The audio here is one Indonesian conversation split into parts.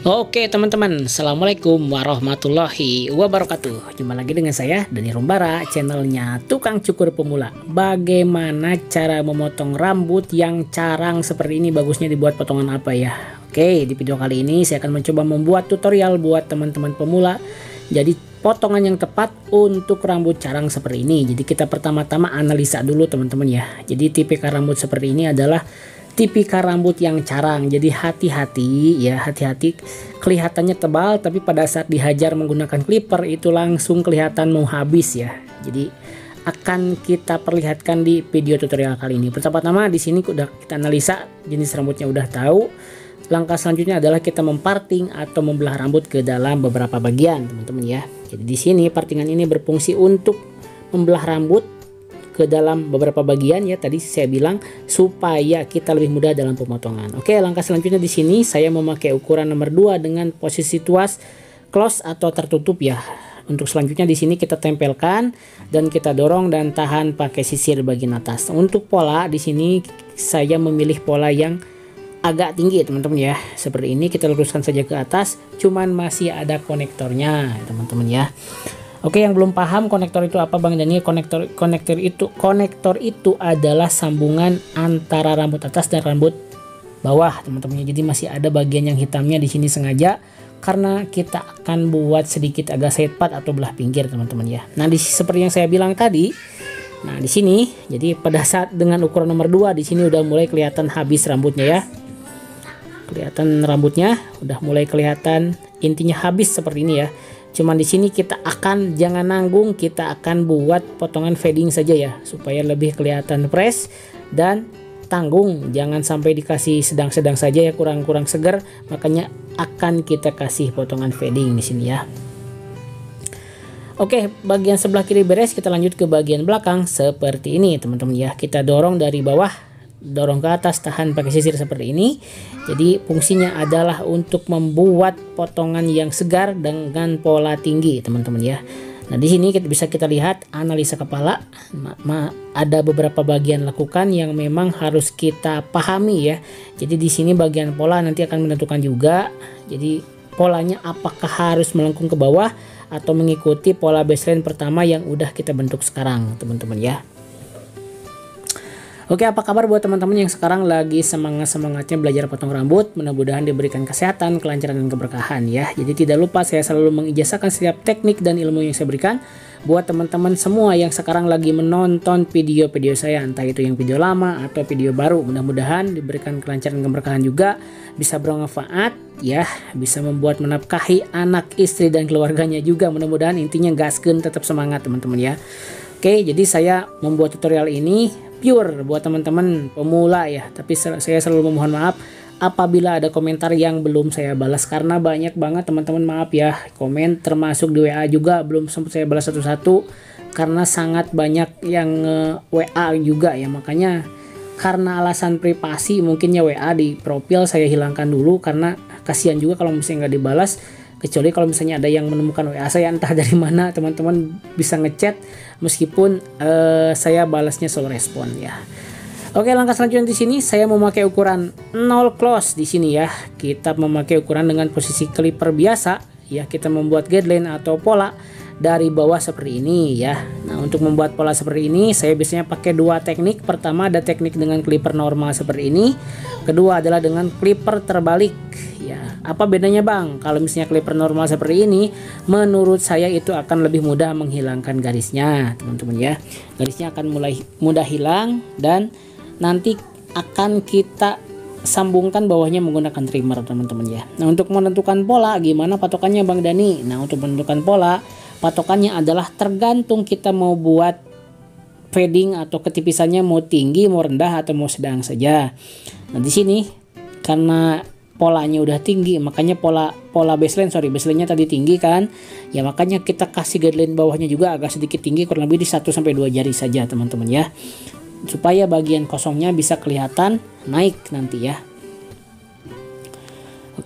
Oke teman-teman, Assalamualaikum warahmatullahi wabarakatuh. Jumpa lagi dengan saya Dani Rumbara, channelnya Tukang Cukur Pemula. Bagaimana cara memotong rambut yang carang seperti ini? Bagusnya dibuat potongan apa ya? Oke, di video kali ini saya akan mencoba membuat tutorial buat teman-teman pemula. Jadi potongan yang tepat untuk rambut carang seperti ini. Jadi kita pertama-tama analisa dulu teman-teman ya. Jadi tipikal rambut seperti ini adalah tipikal rambut yang carang, jadi hati-hati ya, hati-hati. Kelihatannya tebal tapi pada saat dihajar menggunakan clipper itu langsung kelihatan mau habis ya. Jadi akan kita perlihatkan di video tutorial kali ini. Pertama-tama di sini udah kita analisa jenis rambutnya, udah tahu. Langkah selanjutnya adalah kita memparting atau membelah rambut ke dalam beberapa bagian teman-teman ya. Jadi di sini partingan ini berfungsi untuk membelah rambut ke dalam beberapa bagian ya, tadi saya bilang supaya kita lebih mudah dalam pemotongan. Oke, langkah selanjutnya di sini saya memakai ukuran nomor 2 dengan posisi tuas close atau tertutup ya. Untuk selanjutnya di sini kita tempelkan dan kita dorong dan tahan pakai sisir bagian atas. Untuk pola di sini saya memilih pola yang agak tinggi teman-teman ya. Seperti ini kita luruskan saja ke atas, cuman masih ada konektornya teman-teman ya. Oke, yang belum paham konektor itu apa Bang Dani? Konektor itu adalah sambungan antara rambut atas dan rambut bawah teman-teman. Jadi masih ada bagian yang hitamnya di sini sengaja karena kita akan buat sedikit agak side part atau belah pinggir teman-teman ya. Nah, seperti yang saya bilang tadi, nah di sini jadi pada saat dengan ukuran nomor 2 di sini udah mulai kelihatan habis rambutnya ya. Kelihatan rambutnya udah mulai kelihatan intinya habis seperti ini ya. Cuman di sini kita akan jangan nanggung, kita akan buat potongan fading saja ya supaya lebih kelihatan fresh dan tanggung. Jangan sampai dikasih sedang-sedang saja ya, kurang-kurang segar. Makanya akan kita kasih potongan fading di sini ya. Oke, bagian sebelah kiri beres, kita lanjut ke bagian belakang seperti ini teman-teman ya. Kita dorong dari bawah, dorong ke atas, tahan pakai sisir seperti ini. Jadi fungsinya adalah untuk membuat potongan yang segar dengan pola tinggi teman-teman ya. Nah di sini bisa kita lihat analisa kepala, ada beberapa bagian lekukan yang memang harus kita pahami ya. Jadi di sini bagian pola nanti akan menentukan juga. Jadi polanya apakah harus melengkung ke bawah atau mengikuti pola baseline pertama yang udah kita bentuk sekarang teman-teman ya. Oke, apa kabar buat teman-teman yang sekarang lagi semangat-semangatnya belajar potong rambut? Mudah-mudahan diberikan kesehatan, kelancaran, dan keberkahan ya. Jadi tidak lupa saya selalu mengijazahkan setiap teknik dan ilmu yang saya berikan buat teman-teman semua yang sekarang lagi menonton video-video saya, entah itu yang video lama atau video baru. Mudah-mudahan diberikan kelancaran dan keberkahan juga, bisa bermanfaat ya, bisa membuat menafkahi anak, istri, dan keluarganya juga. Mudah-mudahan intinya gaskeun, tetap semangat teman-teman ya. Oke, jadi saya membuat tutorial ini pure buat teman-teman pemula ya, tapi saya selalu memohon maaf apabila ada komentar yang belum saya balas karena banyak banget teman-teman, maaf ya, komen termasuk di WA juga belum sempat saya balas satu-satu karena sangat banyak yang WA juga ya. Makanya karena alasan privasi mungkinnya WA di profil saya hilangkan dulu karena kasihan juga kalau misalnya nggak dibalas. Kecuali kalau misalnya ada yang menemukan WA saya entah dari mana, teman-teman bisa ngechat meskipun saya balasnya slow respon ya. Oke, langkah selanjutnya di sini saya memakai ukuran 0 close di sini ya. Kita memakai ukuran dengan posisi clipper biasa ya. Kita membuat guideline atau pola dari bawah seperti ini ya. Nah, untuk membuat pola seperti ini saya biasanya pakai dua teknik. Pertama ada teknik dengan clipper normal seperti ini. Kedua adalah dengan clipper terbalik ya. Apa bedanya Bang? Kalau misalnya clipper normal seperti ini, menurut saya itu akan lebih mudah menghilangkan garisnya teman-teman ya. Garisnya akan mulai mudah hilang dan nanti akan kita sambungkan bawahnya menggunakan trimmer teman-teman ya. Nah, untuk menentukan pola gimana patokannya Bang Dani? Nah, untuk menentukan pola patokannya adalah tergantung kita mau buat fading atau ketipisannya mau tinggi, mau rendah, atau mau sedang saja. Nah di sini karena polanya udah tinggi, makanya pola baseline-nya tadi tinggi kan ya, makanya kita kasih guideline bawahnya juga agak sedikit tinggi, kurang lebih di 1-2 jari saja teman-teman ya, supaya bagian kosongnya bisa kelihatan naik nanti ya.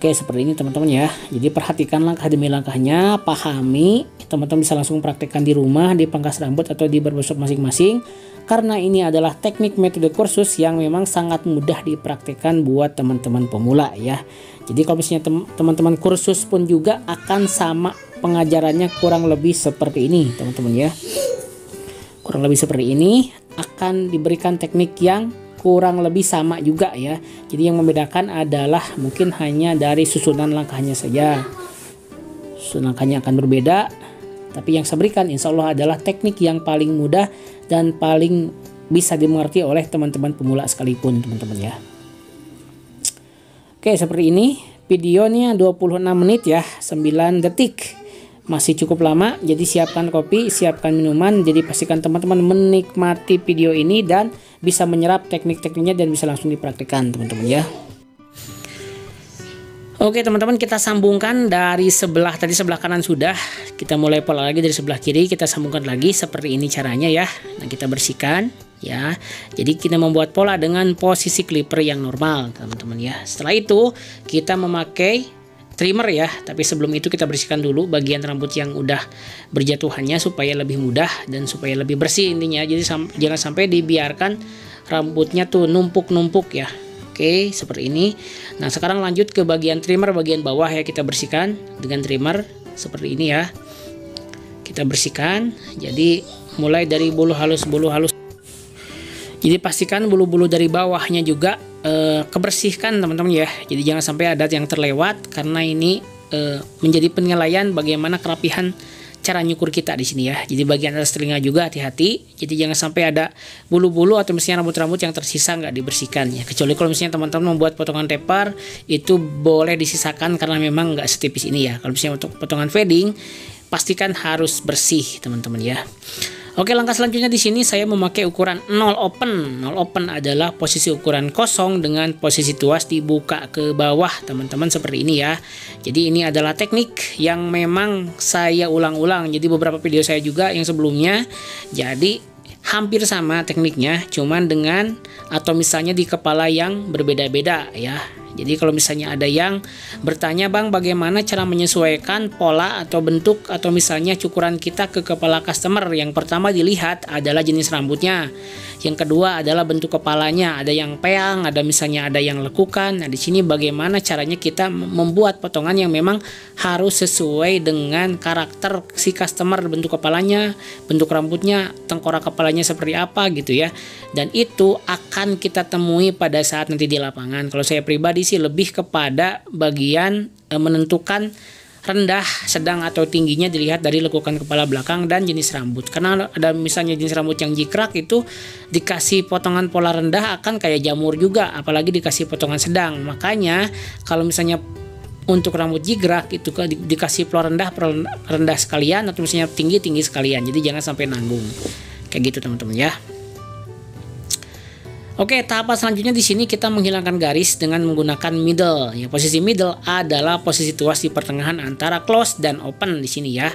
Oke, seperti ini teman-teman ya. Jadi perhatikan langkah demi langkahnya, pahami, teman-teman bisa langsung praktekkan di rumah, di pangkas rambut atau di barbershop masing-masing. Karena ini adalah teknik metode kursus yang memang sangat mudah dipraktekkan buat teman-teman pemula ya. Jadi kalau misalnya teman-teman kursus pun juga akan sama pengajarannya, kurang lebih seperti ini teman-teman ya. Kurang lebih seperti ini, akan diberikan teknik yang kurang lebih sama juga ya. Jadi yang membedakan adalah mungkin hanya dari susunan langkahnya saja. Susunan langkahnya akan berbeda, tapi yang saya berikan insya Allah adalah teknik yang paling mudah dan paling bisa dimengerti oleh teman-teman pemula sekalipun teman-teman ya. Oke, seperti ini videonya 26 menit ya, 9 detik. Masih cukup lama, jadi siapkan kopi, siapkan minuman. Jadi pastikan teman-teman menikmati video ini dan bisa menyerap teknik-tekniknya dan bisa langsung dipraktikkan teman-teman ya. Oke teman-teman, kita sambungkan dari sebelah tadi, sebelah kanan sudah. Kita mulai pola lagi dari sebelah kiri, kita sambungkan lagi seperti ini caranya ya. Nah, kita bersihkan ya. Jadi kita membuat pola dengan posisi clipper yang normal teman-teman ya. Setelah itu kita memakai trimmer ya, tapi sebelum itu kita bersihkan dulu bagian rambut yang udah berjatuhannya supaya lebih mudah dan supaya lebih bersih intinya. Jadi jangan sampai dibiarkan rambutnya tuh numpuk-numpuk ya. Oke, seperti ini. Nah, sekarang lanjut ke bagian trimmer bagian bawah ya, kita bersihkan dengan trimmer seperti ini ya. Kita bersihkan. Jadi mulai dari bulu halus. Jadi pastikan bulu-bulu dari bawahnya juga kebersihkan teman-teman ya. Jadi jangan sampai ada yang terlewat, karena ini menjadi penilaian bagaimana kerapihan cara nyukur kita di sini ya. Jadi bagian atas telinga juga hati-hati. Jadi jangan sampai ada bulu-bulu atau misalnya rambut-rambut yang tersisa nggak dibersihkan ya. Kecuali kalau misalnya teman-teman membuat potongan taper, itu boleh disisakan karena memang nggak setipis ini ya. Kalau misalnya untuk potongan fading, pastikan harus bersih teman-teman ya. Oke, langkah selanjutnya di sini saya memakai ukuran 0 open. 0 open adalah posisi ukuran kosong dengan posisi tuas dibuka ke bawah teman-teman seperti ini ya. Jadi ini adalah teknik yang memang saya ulang-ulang. Jadi beberapa video saya juga yang sebelumnya. Jadi hampir sama tekniknya, cuman dengan atau misalnya di kepala yang berbeda-beda ya. Jadi kalau misalnya ada yang bertanya, Bang, bagaimana cara menyesuaikan pola atau bentuk atau misalnya cukuran kita ke kepala customer? Yang pertama dilihat adalah jenis rambutnya. Yang kedua adalah bentuk kepalanya, ada yang peang, ada misalnya ada yang lekukan. Nah, di sini bagaimana caranya kita membuat potongan yang memang harus sesuai dengan karakter si customer, bentuk kepalanya, bentuk rambutnya, tengkorak kepalanya seperti apa gitu ya. Dan itu akan kita temui pada saat nanti di lapangan. Kalau saya pribadi sih lebih kepada bagian menentukan rendah, sedang atau tingginya dilihat dari lekukan kepala belakang dan jenis rambut. Karena ada misalnya jenis rambut yang jikrak itu dikasih potongan pola rendah akan kayak jamur juga, apalagi dikasih potongan sedang. Makanya kalau misalnya untuk rambut jikrak itu dikasih pola rendah sekalian atau misalnya tinggi sekalian. Jadi jangan sampai nanggung. Kayak gitu teman-teman ya. Oke, tahapan selanjutnya di sini kita menghilangkan garis dengan menggunakan middle. Ya, posisi middle adalah posisi tuas di pertengahan antara close dan open di sini ya.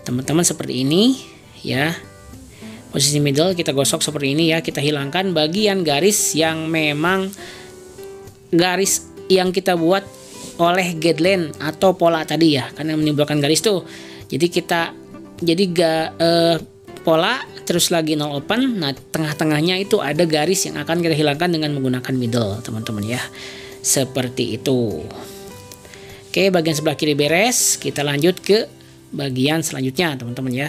Teman-teman seperti ini ya. Posisi middle kita gosok seperti ini ya. Kita hilangkan bagian garis yang memang garis yang kita buat oleh guideline atau pola tadi ya, karena menimbulkan garis tuh. Jadi pola terus lagi 0 open. Nah, tengah-tengahnya itu ada garis yang akan kita hilangkan dengan menggunakan middle teman-teman ya, seperti itu. Oke, bagian sebelah kiri beres, kita lanjut ke bagian selanjutnya teman-teman ya.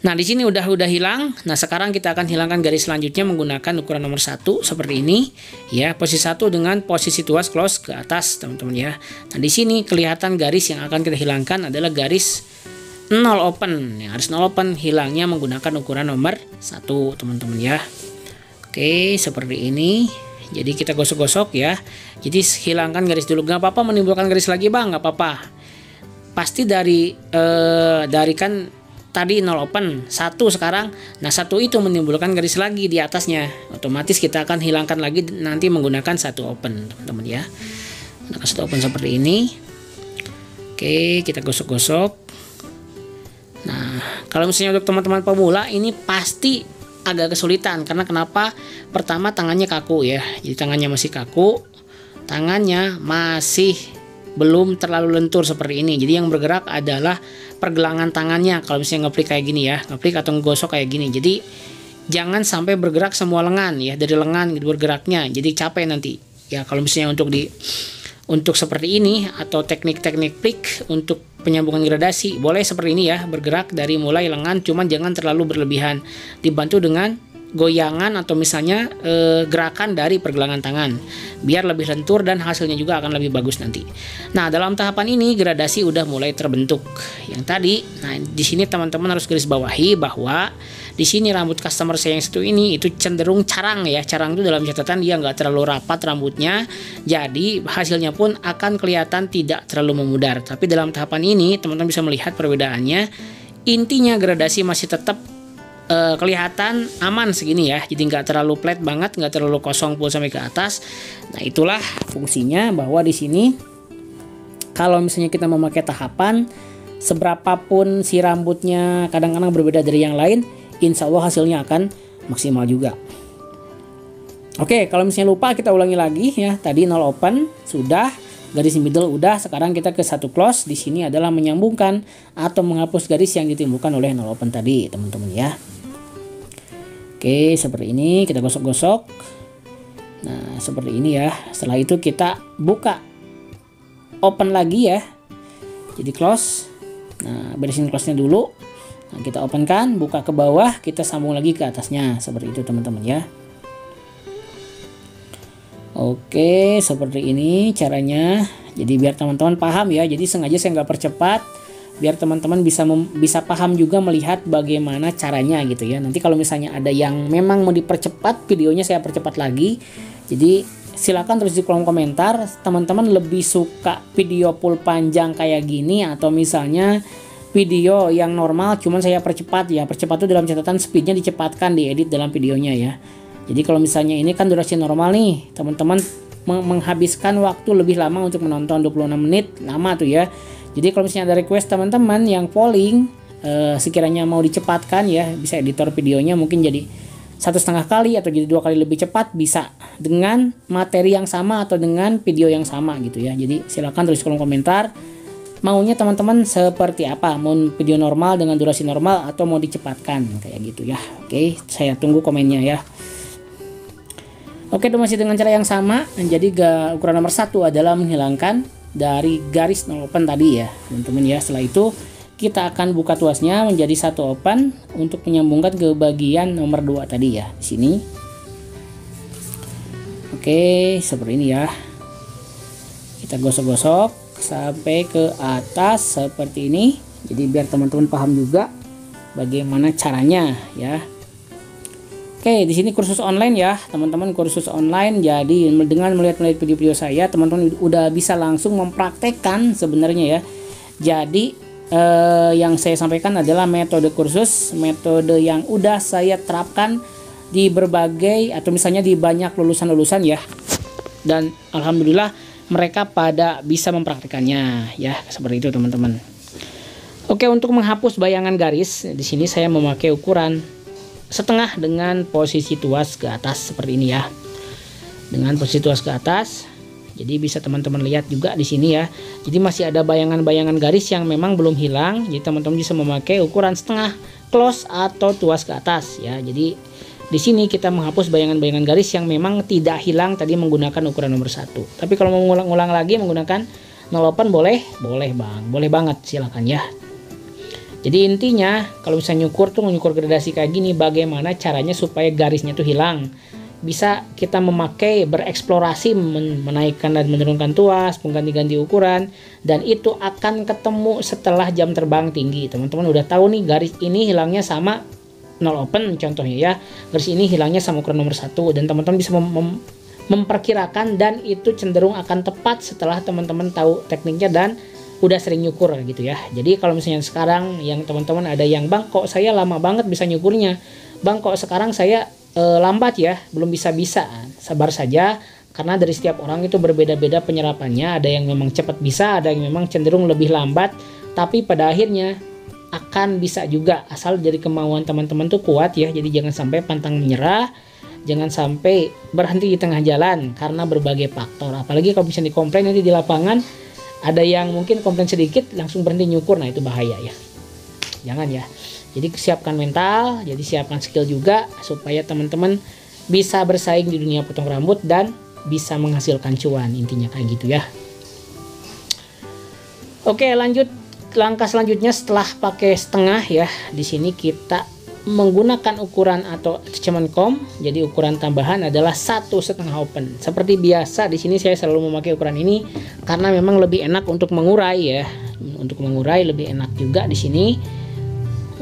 Nah, di sini udah hilang. Nah, sekarang kita akan hilangkan garis selanjutnya menggunakan ukuran nomor 1 seperti ini ya. Posisi 1 dengan posisi tuas close ke atas teman-teman ya. Nah, di sini kelihatan garis yang akan kita hilangkan adalah garis 0 open ya, harus 0 open, hilangnya menggunakan ukuran nomor 1 teman-teman ya. Oke, seperti ini. Jadi kita gosok-gosok ya. Jadi hilangkan garis dulu. Gak apa-apa menimbulkan garis lagi, Bang, gak apa-apa. Pasti dari kan tadi 0 open 1 sekarang. Nah, 1 itu menimbulkan garis lagi di atasnya. Otomatis kita akan hilangkan lagi nanti menggunakan 1 open teman-teman ya. Menggunakan 1 open seperti ini. Oke, kita gosok-gosok. Nah, kalau misalnya untuk teman-teman pemula ini pasti agak kesulitan karena kenapa? Pertama, tangannya kaku ya. Jadi tangannya masih kaku. tangannya masih belum terlalu lentur seperti ini. Jadi yang bergerak adalah pergelangan tangannya kalau misalnya ngeplik kayak gini ya, ngeplik atau ngegosok kayak gini. Jadi jangan sampai bergerak semua lengan ya, dari lengan gitu bergeraknya. Jadi capek nanti. Ya kalau misalnya untuk seperti ini atau teknik-teknik plik untuk penyambungan gradasi boleh seperti ini ya, bergerak dari mulai lengan, cuman jangan terlalu berlebihan, dibantu dengan goyangan atau misalnya gerakan dari pergelangan tangan biar lebih lentur dan hasilnya juga akan lebih bagus nanti. Nah, dalam tahapan ini gradasi udah mulai terbentuk yang tadi. Nah, di sini teman-teman harus garis bawahi bahwa di sini rambut customer saya yang satu ini itu cenderung carang ya. Carang itu dalam catatan dia nggak terlalu rapat rambutnya, jadi hasilnya pun akan kelihatan tidak terlalu memudar. Tapi dalam tahapan ini teman-teman bisa melihat perbedaannya. Intinya gradasi masih tetap kelihatan aman segini ya, jadi nggak terlalu flat banget, nggak terlalu kosong full sampai ke atas. Nah, itulah fungsinya bahwa di sini kalau misalnya kita memakai tahapan, seberapapun si rambutnya kadang-kadang berbeda dari yang lain, insya Allah hasilnya akan maksimal juga. Oke, kalau misalnya lupa kita ulangi lagi ya. Tadi 0 open sudah, garis middle udah, sekarang kita ke 1 close. Di sini adalah menyambungkan atau menghapus garis yang ditimbulkan oleh 0 open tadi, teman-teman ya. Oke, seperti ini kita gosok-gosok. Nah, seperti ini ya. Setelah itu kita buka open lagi ya. Jadi close. Nah, beresin close-nya dulu. Nah, kita open kan, buka ke bawah, kita sambung lagi ke atasnya. Seperti itu teman-teman ya. Oke, seperti ini caranya. Jadi biar teman-teman paham ya. Jadi sengaja saya nggak percepat biar teman-teman bisa paham juga melihat bagaimana caranya gitu ya. Nanti kalau misalnya ada yang memang mau dipercepat videonya, saya percepat lagi. Jadi silakan tulis di kolom komentar teman-teman lebih suka video full panjang kayak gini atau misalnya video yang normal cuman saya percepat ya. Percepat itu dalam catatan speednya dicepatkan, diedit dalam videonya ya. Jadi kalau misalnya ini kan durasi normal nih, teman-teman menghabiskan waktu lebih lama untuk menonton 26 menit, lama tuh ya. Jadi kalau misalnya ada request teman-teman yang polling sekiranya mau dicepatkan ya, bisa editor videonya mungkin jadi 1,5 kali atau jadi 2 kali lebih cepat, bisa dengan materi yang sama atau dengan video yang sama gitu ya. Jadi silakan tulis kolom komentar maunya teman-teman seperti apa, mau video normal dengan durasi normal atau mau dicepatkan kayak gitu ya. Oke, saya tunggu komennya ya. Oke, itu masih dengan cara yang sama. Jadi ukuran nomor 1 adalah menghilangkan dari garis 0 open tadi ya teman-teman ya. Setelah itu kita akan buka tuasnya menjadi 1 open untuk menyambungkan ke bagian nomor 2 tadi ya di sini. Oke, seperti ini ya. Kita gosok-gosok sampai ke atas seperti ini. Jadi biar teman-teman paham juga bagaimana caranya ya. Oke, di sini kursus online ya, teman-teman, kursus online. Jadi dengan melihat video-video saya, teman-teman udah bisa langsung mempraktekkan sebenarnya ya. Jadi yang saya sampaikan adalah metode kursus, metode yang udah saya terapkan di berbagai atau misalnya di banyak lulusan-lulusan ya. Dan alhamdulillah mereka pada bisa mempraktekannya ya, seperti itu teman-teman. Oke, untuk menghapus bayangan garis, di sini saya memakai ukuran setengah dengan posisi tuas ke atas seperti ini ya. Dengan posisi tuas ke atas. Jadi bisa teman-teman lihat juga di sini ya. Jadi masih ada bayangan-bayangan garis yang memang belum hilang. Jadi teman-teman bisa memakai ukuran setengah close atau tuas ke atas ya. Jadi di sini kita menghapus bayangan-bayangan garis yang memang tidak hilang tadi menggunakan ukuran nomor 1. Tapi kalau mau ngulang-ulang lagi menggunakan 0 open boleh Bang. Boleh banget, silakan ya. Jadi intinya kalau misalnya nyukur gradasi kayak gini, bagaimana caranya supaya garisnya tuh hilang. Bisa kita memakai bereksplorasi menaikkan dan menurunkan tuas, mengganti-ganti ukuran, dan itu akan ketemu setelah jam terbang tinggi. Teman-teman udah tahu nih garis ini hilangnya sama 0 open contohnya ya. Garis ini hilangnya sama ukuran nomor 1 dan teman-teman bisa memperkirakan dan itu cenderung akan tepat setelah teman-teman tahu tekniknya dan udah sering nyukur gitu ya. Jadi kalau misalnya sekarang yang teman-teman ada yang, Bang kok saya lama banget bisa nyukurnya, Bang kok sekarang saya lambat ya, belum bisa-bisa, sabar saja karena dari setiap orang itu berbeda-beda penyerapannya. Ada yang memang cepat bisa, ada yang memang cenderung lebih lambat, tapi pada akhirnya akan bisa juga asal dari kemauan teman-teman tuh kuat ya. Jadi jangan sampai pantang menyerah Jangan sampai berhenti di tengah jalan karena berbagai faktor. Apalagi kalau bisa dikomplain nanti di lapangan, ada yang mungkin komplain sedikit langsung berhenti nyukur. Nah itu bahaya ya. Jangan ya. Jadi siapkan mental, jadi siapkan skill juga supaya teman-teman bisa bersaing di dunia potong rambut dan bisa menghasilkan cuan. Intinya kayak gitu ya. Oke, lanjut langkah selanjutnya setelah pakai setengah ya. Di sini kita menggunakan ukuran atau attachment comb. Jadi ukuran tambahan adalah 1,5 open. Seperti biasa di sini saya selalu memakai ukuran ini karena memang lebih enak untuk mengurai ya. Untuk mengurai lebih enak juga di sini.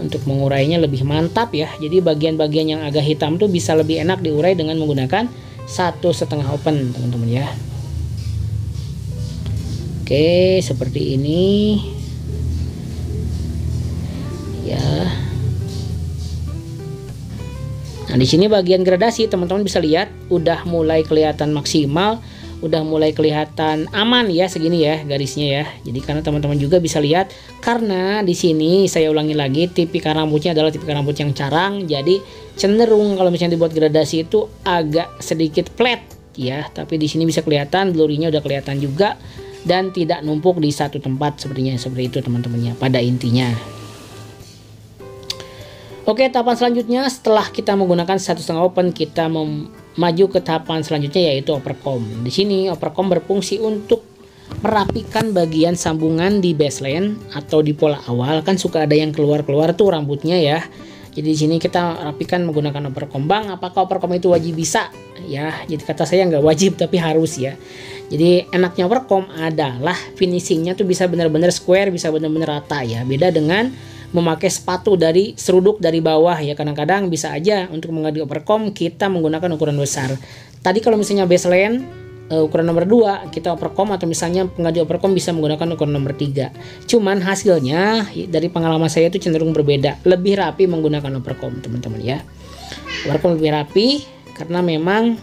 Untuk mengurainya lebih mantap ya. Jadi bagian-bagian yang agak hitam tuh bisa lebih enak diurai dengan menggunakan 1,5 open, teman-teman ya. Oke, seperti ini. Ya. Nah, di sini bagian gradasi teman-teman bisa lihat udah mulai kelihatan maksimal, udah mulai kelihatan aman ya segini ya garisnya ya. Jadi karena teman-teman juga bisa lihat karena di sini saya ulangi lagi tipikal rambutnya adalah tipikal rambut yang carang, jadi cenderung kalau misalnya dibuat gradasi itu agak sedikit flat ya, tapi di sini bisa kelihatan blurry-nya udah kelihatan juga dan tidak numpuk di satu tempat seperti itu teman-temannya pada intinya. Oke, tahapan selanjutnya setelah kita menggunakan 1,5 open, kita maju ke tahapan selanjutnya yaitu overcomb. Di sini overcomb berfungsi untuk merapikan bagian sambungan di baseline atau di pola awal. Kan suka ada yang keluar-keluar tuh rambutnya ya. Jadi di sini kita rapikan menggunakan overcomb. Bang, apakah overcomb itu wajib? Bisa ya. Jadi kata saya nggak wajib tapi harus ya. Jadi enaknya overcomb adalah finishingnya tuh bisa benar-benar square, bisa benar-benar rata ya. Beda dengan memakai sepatu dari seruduk dari bawah ya. Kadang-kadang bisa aja untuk mengganti overcomb kita menggunakan ukuran besar. Tadi kalau misalnya baseline ukuran nomor 2 kita overcomb, atau misalnya pengganti overcomb bisa menggunakan ukuran nomor 3. Cuman hasilnya dari pengalaman saya itu cenderung berbeda, lebih rapi menggunakan overcomb teman-teman ya. Overcomb lebih rapi karena memang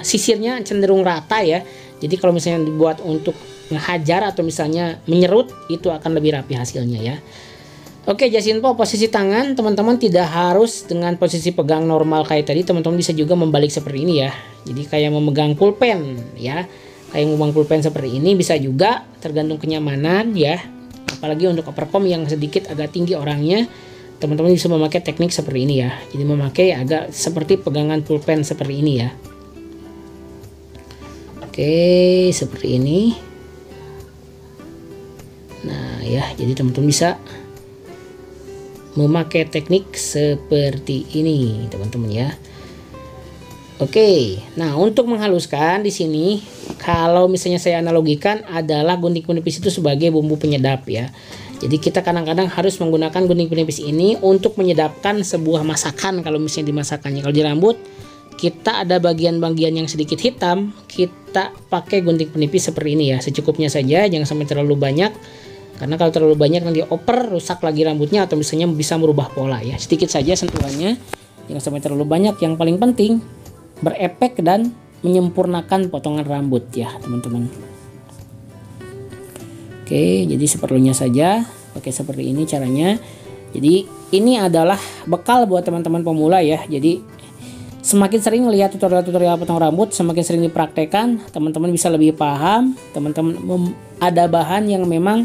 sisirnya cenderung rata ya. Jadi kalau misalnya dibuat untuk ngehajar atau misalnya menyerut itu akan lebih rapi hasilnya ya. Oke, just info posisi tangan teman-teman tidak harus dengan posisi pegang normal kayak tadi, teman-teman bisa juga membalik seperti ini ya. Jadi kayak memegang pulpen ya, kayak memegang pulpen seperti ini bisa juga, tergantung kenyamanan ya. Apalagi untuk overcomb yang sedikit agak tinggi orangnya, teman-teman bisa memakai teknik seperti ini ya. Jadi memakai agak seperti pegangan pulpen seperti ini ya. Oke, seperti ini. Nah ya, jadi teman-teman bisa memakai teknik seperti ini teman-teman ya. Oke, nah untuk menghaluskan di sini kalau misalnya saya analogikan adalah gunting penipis itu sebagai bumbu penyedap ya. Jadi kita kadang-kadang harus menggunakan gunting penipis ini untuk menyedapkan sebuah masakan. Kalau misalnya dimasakannya, kalau di rambut kita ada bagian-bagian yang sedikit hitam, kita pakai gunting penipis seperti ini ya, secukupnya saja, jangan sampai terlalu banyak. Karena kalau terlalu banyak nanti oper, rusak lagi rambutnya atau misalnya bisa merubah pola ya. Sedikit saja sentuhannya, jangan sampai terlalu banyak. Yang paling penting berefek dan menyempurnakan potongan rambut ya teman-teman. Oke, jadi seperlunya saja, pakai seperti ini caranya. Jadi ini adalah bekal buat teman-teman pemula ya. Jadi semakin sering lihat tutorial-tutorial potong rambut, semakin sering dipraktekkan, teman-teman bisa lebih paham. Teman-teman ada bahan yang memang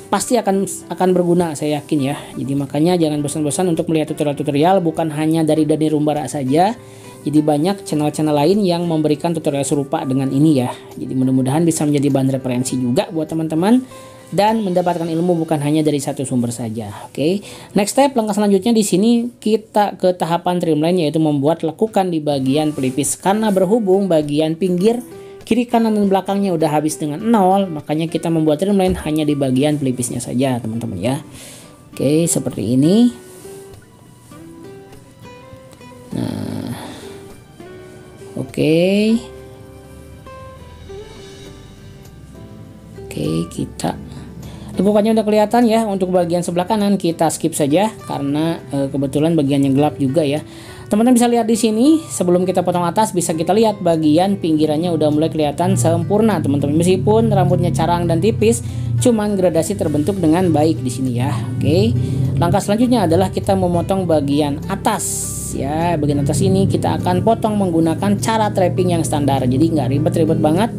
pasti akan berguna, saya yakin ya. Jadi makanya jangan bosan-bosan untuk melihat tutorial-tutorial, bukan hanya dari Dani Rumbara saja. Jadi banyak channel-channel lain yang memberikan tutorial serupa dengan ini ya. Jadi mudah-mudahan bisa menjadi bahan referensi juga buat teman-teman dan mendapatkan ilmu bukan hanya dari satu sumber saja. Oke. Next step, langkah selanjutnya di sini kita ke tahapan trimline, yaitu membuat lekukan di bagian pelipis. Karena berhubung bagian pinggir kiri, kanan, dan belakangnya udah habis dengan 0, makanya kita membuat trimline hanya di bagian pelipisnya saja teman-teman ya. Oke, seperti ini. Nah, oke, kita lekukannya udah kelihatan ya. Untuk bagian sebelah kanan kita skip saja karena kebetulan bagian yang gelap juga ya. Teman-teman bisa lihat di sini, sebelum kita potong atas bisa kita lihat bagian pinggirannya udah mulai kelihatan sempurna teman-teman. Meskipun rambutnya carang dan tipis, cuman gradasi terbentuk dengan baik di sini ya. Oke. Langkah selanjutnya adalah kita memotong bagian atas ya. Bagian atas ini kita akan potong menggunakan cara trapping yang standar. Jadi nggak ribet-ribet banget.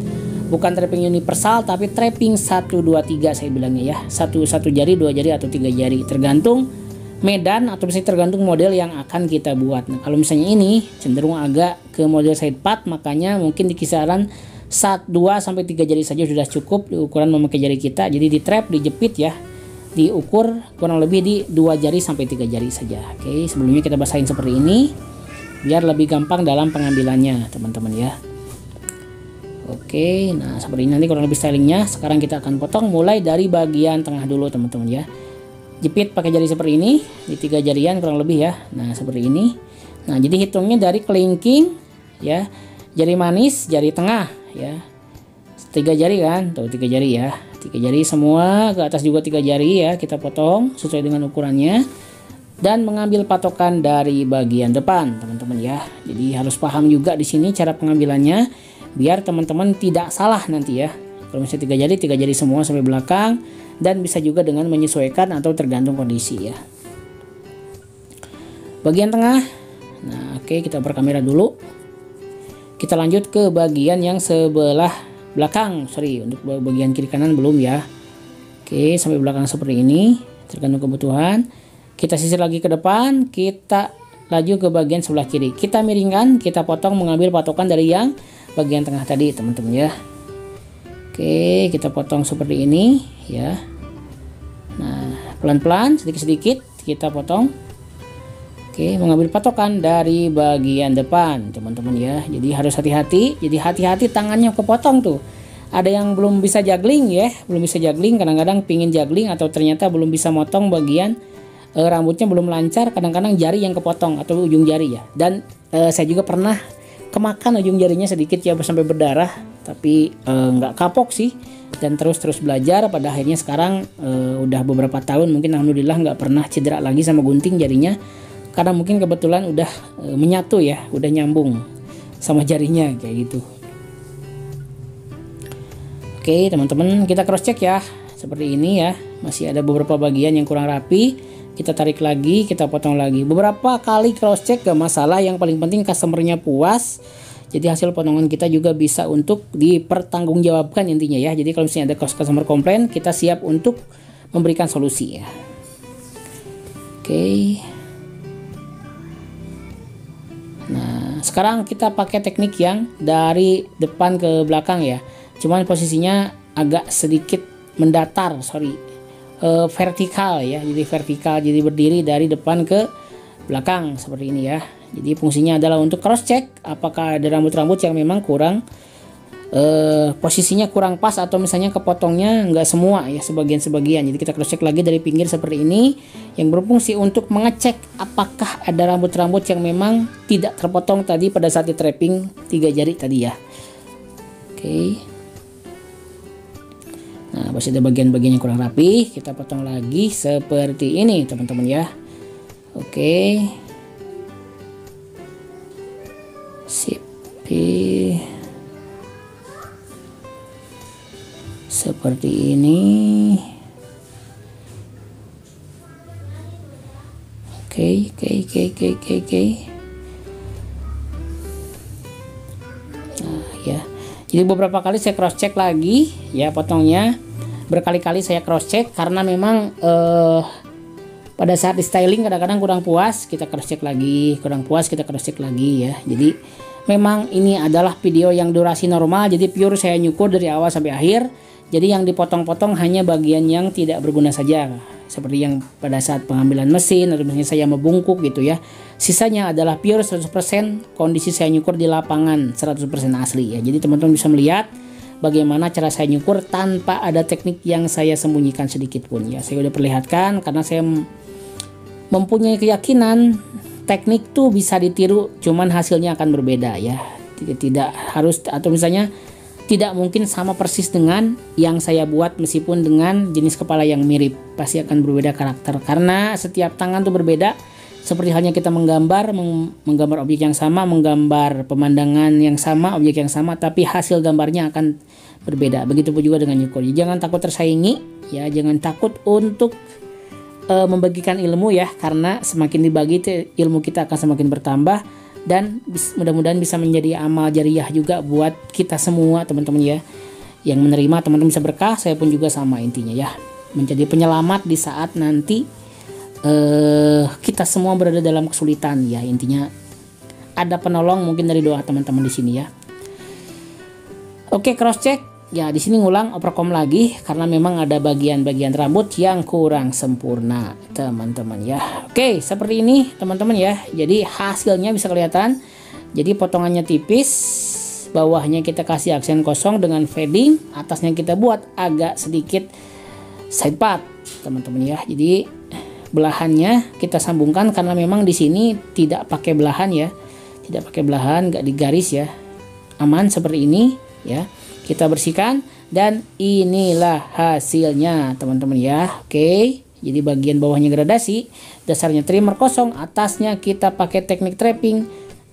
Bukan trapping universal tapi trapping 1 2 3 saya bilangnya ya. Satu jari, 2 jari atau 3 jari tergantung medan atau misalnya tergantung model yang akan kita buat. Nah, kalau misalnya ini cenderung agak ke model side part, makanya mungkin di kisaran 2 sampai 3 jari saja sudah cukup di ukuran memakai jari kita. Jadi di trap, dijepit ya, diukur kurang lebih di 2 jari sampai 3 jari saja. Oke, sebelumnya kita basahin seperti ini biar lebih gampang dalam pengambilannya teman-teman ya. Oke, nah seperti ini nanti kurang lebih stylingnya. Sekarang kita akan potong mulai dari bagian tengah dulu teman-teman ya. Jepit pakai jari seperti ini di 3 jarian kurang lebih ya. Nah seperti ini. Nah jadi hitungnya dari kelingking ya, jari manis, jari tengah ya, 3 jari kan, tuh 3 jari ya, 3 jari semua, ke atas juga 3 jari ya. Kita potong sesuai dengan ukurannya dan mengambil patokan dari bagian depan teman-teman ya. Jadi harus paham juga di sini cara pengambilannya biar teman-teman tidak salah nanti ya. Kalau misalnya 3 jari semua sampai belakang, dan bisa juga dengan menyesuaikan atau tergantung kondisi ya. Bagian tengah, nah oke, kita berkamera dulu. Kita lanjut ke bagian yang sebelah belakang, untuk bagian kiri kanan belum ya. Oke, sampai belakang seperti ini, tergantung kebutuhan. Kita sisir lagi ke depan, kita laju ke bagian sebelah kiri. Kita miringkan, kita potong mengambil patokan dari yang bagian tengah tadi teman-teman ya. Oke, kita potong seperti ini ya. Nah, pelan-pelan, sedikit-sedikit kita potong. Oke, mengambil patokan dari bagian depan teman-teman ya. Jadi harus hati-hati. Jadi hati-hati tangannya kepotong tuh. Ada yang belum bisa juggling ya, belum bisa juggling. Kadang-kadang pingin juggling atau ternyata belum bisa motong bagian rambutnya belum lancar. Kadang-kadang jari yang kepotong atau ujung jari ya. Dan saya juga pernah kemakan ujung jarinya sedikit ya sampai berdarah, tapi nggak kapok sih, dan terus belajar. Pada akhirnya sekarang udah beberapa tahun mungkin alhamdulillah nggak pernah cedera lagi sama gunting jarinya, karena mungkin kebetulan udah menyatu ya, udah nyambung sama jarinya kayak gitu. Oke teman-teman, kita cross check ya seperti ini ya. Masih ada beberapa bagian yang kurang rapi, kita tarik lagi, kita potong lagi. Beberapa kali cross check gak masalah, yang paling penting customernya puas. Jadi hasil potongan kita juga bisa untuk dipertanggungjawabkan intinya ya. Jadi kalau misalnya ada customer komplain, kita siap untuk memberikan solusi ya. Oke. Nah sekarang kita pakai teknik yang dari depan ke belakang ya. Cuman posisinya agak sedikit mendatar, vertikal ya. Jadi vertikal, jadi berdiri dari depan ke belakang seperti ini ya. Jadi fungsinya adalah untuk cross check apakah ada rambut-rambut yang memang kurang posisinya kurang pas, atau misalnya kepotongnya enggak semua ya, sebagian-sebagian. Jadi kita cross check lagi dari pinggir seperti ini, yang berfungsi untuk mengecek apakah ada rambut-rambut yang memang tidak terpotong tadi pada saat di trapping 3 jari tadi ya. Oke. Nah, masih ada bagian-bagian yang kurang rapi, kita potong lagi seperti ini teman-teman ya. Oke. Sip. Seperti ini. Oke. Nah, ya. Jadi beberapa kali saya cross check lagi ya potongnya, berkali-kali saya cross check karena memang pada saat di styling kadang-kadang kurang puas, kita cross check lagi, kurang puas kita cross check lagi ya. Jadi memang ini adalah video yang durasi normal, jadi pure saya nyukur dari awal sampai akhir. Jadi yang dipotong-potong hanya bagian yang tidak berguna saja, seperti yang pada saat pengambilan mesin atau misalnya saya membungkuk gitu ya. Sisanya adalah pure 100% kondisi saya nyukur di lapangan, 100% asli ya. Jadi teman-teman bisa melihat bagaimana cara saya nyukur tanpa ada teknik yang saya sembunyikan sedikit pun ya. Saya udah perlihatkan karena saya mempunyai keyakinan teknik tuh bisa ditiru, cuman hasilnya akan berbeda ya. Tidak harus, atau misalnya tidak mungkin sama persis dengan yang saya buat, meskipun dengan jenis kepala yang mirip pasti akan berbeda karakter karena setiap tangan tuh berbeda. Seperti halnya kita menggambar objek yang sama, menggambar pemandangan yang sama, objek yang sama, tapi hasil gambarnya akan berbeda. Begitupun juga dengan nyukur. Jangan takut tersaingi ya, jangan takut untuk membagikan ilmu ya, karena semakin dibagi ilmu kita akan semakin bertambah, dan mudah-mudahan bisa menjadi amal jariah juga buat kita semua teman-teman ya. Yang menerima teman-teman bisa berkah, saya pun juga sama intinya ya. Menjadi penyelamat di saat nanti kita semua berada dalam kesulitan ya, intinya ada penolong mungkin dari doa teman-teman di sini ya. Oke, cross check ya, di sini ngulang overcome lagi karena memang ada bagian-bagian rambut yang kurang sempurna teman-teman ya. Oke, seperti ini teman-teman ya. Jadi hasilnya bisa kelihatan. Jadi potongannya tipis, bawahnya kita kasih aksen kosong dengan fading, atasnya kita buat agak sedikit side part teman-teman ya. Jadi belahannya kita sambungkan karena memang di sini tidak pakai belahan ya, tidak pakai belahan, nggak digaris ya, aman seperti ini ya. Kita bersihkan dan inilah hasilnya teman-teman ya. Oke, jadi bagian bawahnya gradasi, dasarnya trimmer kosong, atasnya kita pakai teknik trapping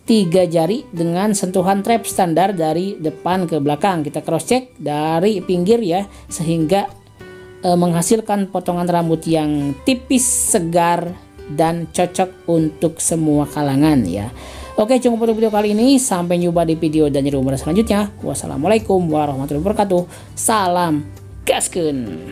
3 jari dengan sentuhan trap standar dari depan ke belakang. Kita cross check dari pinggir ya, sehingga menghasilkan potongan rambut yang tipis, segar, dan cocok untuk semua kalangan ya. Oke, cukup untuk video kali ini. Sampai jumpa di video dan rumah selanjutnya. Wassalamualaikum warahmatullahi wabarakatuh. Salam gaskeun.